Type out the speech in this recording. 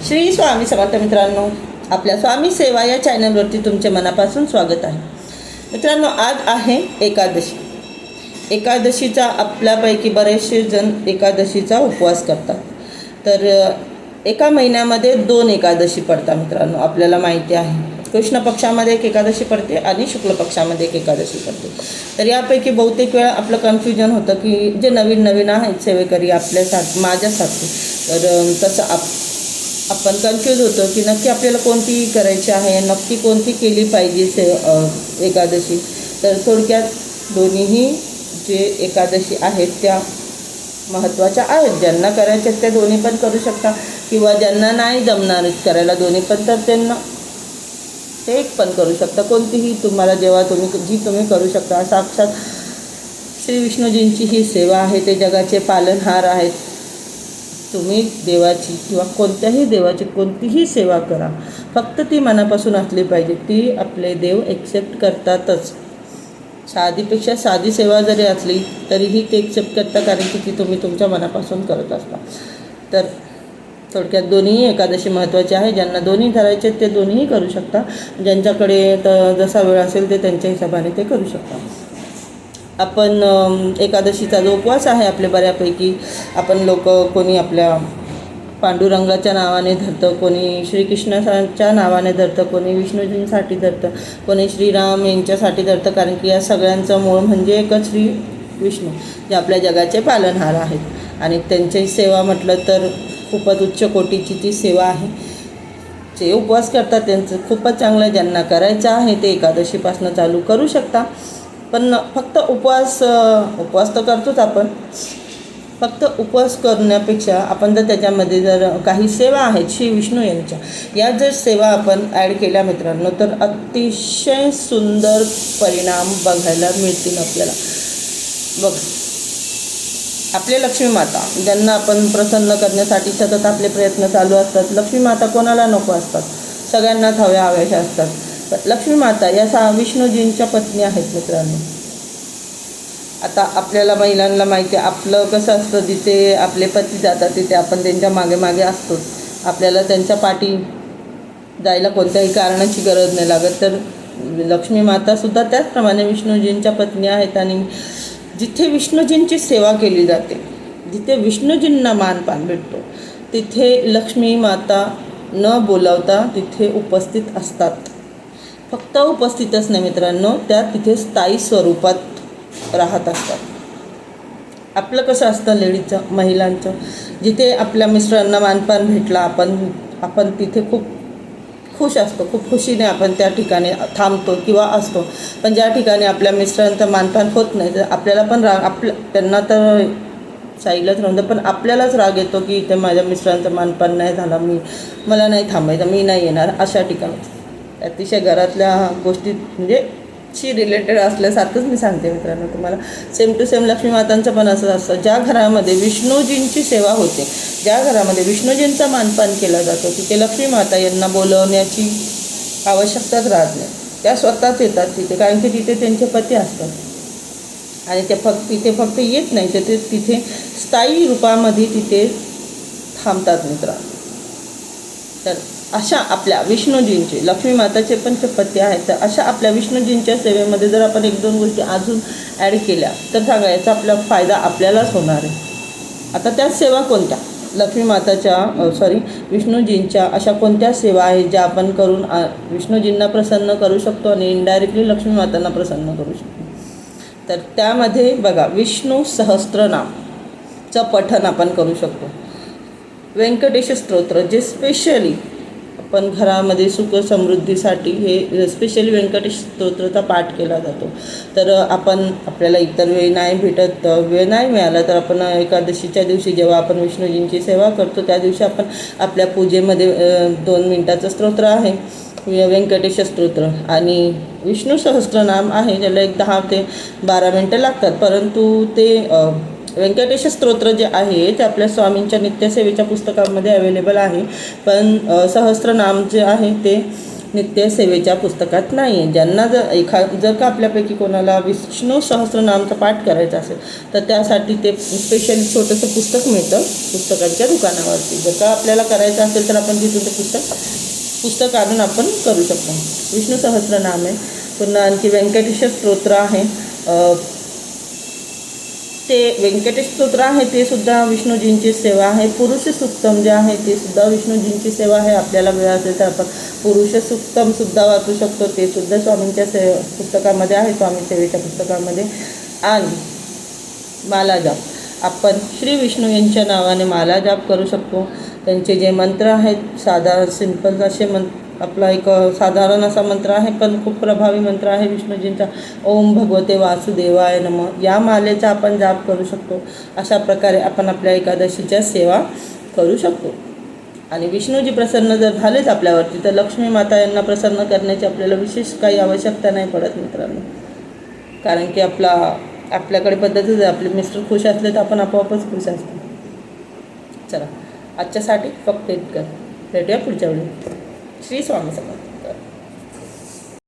श्री स्वामी समर्थ मित्रांनो, आपल्या स्वामी सेवा या चॅनलवरती तुमचे मनापासून स्वागत आहे. मित्रांनो, आज आहे एकादशी. एकादशीचा आपल्यापैकी बरेचसे जण एकादशीचा उपवास करतात. तर एका महिन्यामध्ये 2 एकादशी पडतात मित्रांनो, आपल्याला माहिती आहे. कृष्ण पक्षामध्ये एक एकादशी पडते आणि शुक्ल पक्षामध्ये एक एकादशी पडते. तर यापैकी बहुतेक वेळा आपलं कन्फ्युजन होतं की जे नवीन आहेत सेवेकरी माझ्यासारखे, तर तसं आपण कन्फ्यूज होतो की नक्की आपल्याला कोणती करायची आहे, नक्की कोणती केली पाहिजे एकादशी. तर थोडक्यात दोन्हीही जे एकादशी आहेत त्या महत्त्वाच्या आहेत. ज्यांना करायच्या त्या दोन्ही पण करू शकता, किंवा ज्यांना नाही जमणार करायला दोन्ही पण, तर त्यांना ते एक पण करू शकता. कोणतीही तुम्हाला जेव्हा तुम्ही करू शकता. साक्षात श्री विष्णूजींची ही सेवा आहे, ते जगाचे पालनहार आहेत. तुम्ही देवाची किंवा कोणत्याही देवाची कोणतीही सेवा करा, फक्त ती मनापासून असली पाहिजे. ती आपले देव एक्सेप्ट करतातच. साधीपेक्षा साधी सेवा जरी असली तरीही ते एक्सेप्ट करतात, कारण की ती तुम्ही तुमच्या मनापासून करत असता. तर थोडक्यात दोन्ही एकादशी महत्त्वाची आहे. ज्यांना दोन्ही करायचे ते दोन्हीही करू शकता. ज्यांच्याकडे तर जसा वेळ असेल ते त्यांच्या हिशोबाने ते करू शकता. आपण एकादशीचा जो उपवास आहे आपले बऱ्यापैकी आपण लोक, कोणी आपल्या पांडुरंगाच्या नावाने धरतं, कोणी श्रीकृष्णाच्या नावाने धरतं, कोणी विष्णूजींसाठी धरतं, कोणी श्रीराम यांच्यासाठी धरतं. कारण की या सगळ्यांचं मूळ म्हणजे एकच श्री विष्णू, जे आपल्या जगाचे पालनहार आहेत. आणि त्यांची सेवा म्हटलं तर खूपच उच्च कोटीची ती सेवा आहे. जे उपवास करतात त्यांचं खूपच चांगलं आहे. ज्यांना करायचं आहे ते एकादशीपासून चालू करू शकता. पण फक्त उपवास तर करतोच आपण. फक्त उपवास करण्यापेक्षा आपण जर त्याच्यामध्ये जर काही सेवा आहेत श्री विष्णू यांच्या, या जर सेवा आपण ॲड केल्या मित्रांनो, तर अतिशय सुंदर परिणाम बघायला मिळतील आपल्याला. बघ, आपले लक्ष्मी माता ज्यांना आपण प्रसन्न करण्यासाठी सतत आपले प्रयत्न चालू असतात. लक्ष्मी माता कोणाला नको असतात, सगळ्यांनाच हव्याशा असतात. लक्ष्मी माता या विष्णूजींच्या पत्नी आहेत मित्रांनो. आता आपल्याला महिलांना माहिती आहे आपलं कसं असतं, जिथे आपले पती जातात तिथे आपण त्यांच्या मागे असतोच. आपल्याला त्यांच्या पाठी जायला कोणत्याही कारणाची गरज नाही लागत. तर लक्ष्मी मातासुद्धा त्याचप्रमाणे विष्णूजींच्या पत्नी आहेत. आणि जिथे विष्णूजींची सेवा केली जाते, जिथे विष्णूजींना मानपान भेटतो, तिथे लक्ष्मी माता न बोलावता तिथे उपस्थित असतात. फक्त उपस्थितच नाही मित्रांनो, त्या तिथे स्थायी स्वरूपात राहत असतात. आपलं कसं असतं लेडीजचं, महिलांचं, जिथे आपल्या मिस्टरांना मानपान भेटला, आपण तिथे खूप खुश असतो. खूप खुशीने आपण त्या ठिकाणी थांबतो किंवा असतो. पण ज्या ठिकाणी आपल्या मिस्टरांचं मानपान होत नाही, तर आपल्याला पण राग, त्यांना तर साईडलाच राहून, पण आपल्यालाच राग येतो की इथे माझ्या मिस्टरांचं मानपान नाही झालं, मला नाही थांबायचं, मी नाही येणार. अशा ठिकाणी अतिशय घरातल्या गोष्टी म्हणजे शी रिलेटेड असल्यासारखंच मी सांगते मित्रांनो तुम्हाला. सेम टू सेम लक्ष्मी मातांचं पण असं असतं. ज्या घरामध्ये विष्णूजींची सेवा होते, ज्या घरामध्ये विष्णूजींचा मानपान केला जातो, तिथे लक्ष्मी माता यांना बोलवण्याची आवश्यकताच राहत नाही. त्या स्वतःच येतात तिथे, कारण की तिथे त्यांचे पती असतात. आणि ते तिथे फक्त येत नाही, तर ते तिथे स्थायी रूपामध्ये तिथे थांबतात मित्रांनो. तर अशा आपल्या विष्णूजींचे, लक्ष्मी माताचे पण ते पती आहेत, तर अशा आपल्या विष्णूजींच्या सेवेमध्ये जर आपण 1-2 गोष्टी अजून ॲड केल्या तर सांगा, याचा आपला फायदा आपल्यालाच होणार आहे. आता त्या सेवा कोणत्या? लक्ष्मी माताच्या विष्णूजींच्या अशा कोणत्या सेवा आहेत ज्या आपण करून विष्णूजींना प्रसन्न करू शकतो आणि इनडायरेक्टली लक्ष्मी मातांना प्रसन्न करू शकतो? तर त्यामध्ये बघा, विष्णू सहस्त्रनामचं पठण आपण करू शकतो. व्यंकटेश स्तोत्र, जे स्पेशली आपण घरामध्ये सुख समृद्धीसाठी हे स्पेशली व्यंकटेश स्तोत्राचा पाठ केला जातो. तर आपल्याला इतर वेळी वेळ नाही मिळाला तर आपण एकादशीच्या दिवशी जेव्हा आपण विष्णूजींची सेवा करतो, त्या दिवशी आपण आपल्या पूजेमध्ये 2 मिनिटाचं स्तोत्र आहे व्यंकटेश स्तोत्र, आणि विष्णू सहस्त्रनाम आहे ज्याला 10 ते 12 मिनटं लागतात. परंतु ते व्यंकटेश स्तोत्र जे आहे ते आपल्या स्वामींच्या नित्यसेवेच्या पुस्तकामध्ये अवेलेबल आहे. पण सहस्त्रनाम जे आहे ते नित्य सेवेच्या पुस्तकात नाही आहे. ज्यांना जर का आपल्यापैकी कोणाला विष्णू सहस्त्रनामचा पाठ करायचा असेल तर त्यासाठी ते स्पेशली छोटंसं पुस्तक मिळतं पुस्तकांच्या दुकानावरती. जर का आपल्याला करायचं असेल तर आपण तिथून ते पुस्तक आणून आपण करू शकतो. विष्णू सहस्त्रनाम आहे. पुन्हा आणखी व्यंकटेश स्तोत्र आहे. ते व्यंकटेश स्तोत्र आहे ते सुद्धा विष्णूजींची सेवा आहे. पुरुष सुक्तम जे आहे ते सुद्धा विष्णूजींची सेवा आहे. आपल्याला वेळ असेल तर आपण पुरुष सुक्तमसुद्धा वाचू शकतो. ते सुद्धा स्वामींच्या पुस्तकामध्ये आहे, स्वामी सेवेच्या पुस्तकामध्ये. आणि माला जाप आपण श्री विष्णू यांच्या नावाने माला जाप करू शकतो. त्यांचे जे मंत्र आहेत साधारण सिंपल असे आपला एक साधारण असा मंत्र आहे पण खूप प्रभावी मंत्र आहे विष्णूजींचा. ओम भगवते वासुदेवाय नमः या मालेचा आपण जाप करू शकतो. अशा प्रकारे आपण आपल्या एकादशीच्या सेवा करू शकतो. आणि विष्णूजी प्रसन्न जर झालेच आपल्यावरती तर लक्ष्मी माता यांना प्रसन्न करण्याची आपल्याला विशेष काही आवश्यकता नाही पडत मित्रांनो. कारण की आपल्याकडे पद्धतच आहे. आपले मिस्टर खुश असले तर आपण आपोआपच खुश असतो. चला आजच्यासाठी फक्त इतकं. भेटूया पुढच्या वेळी. श्री स्वामी समर्थ.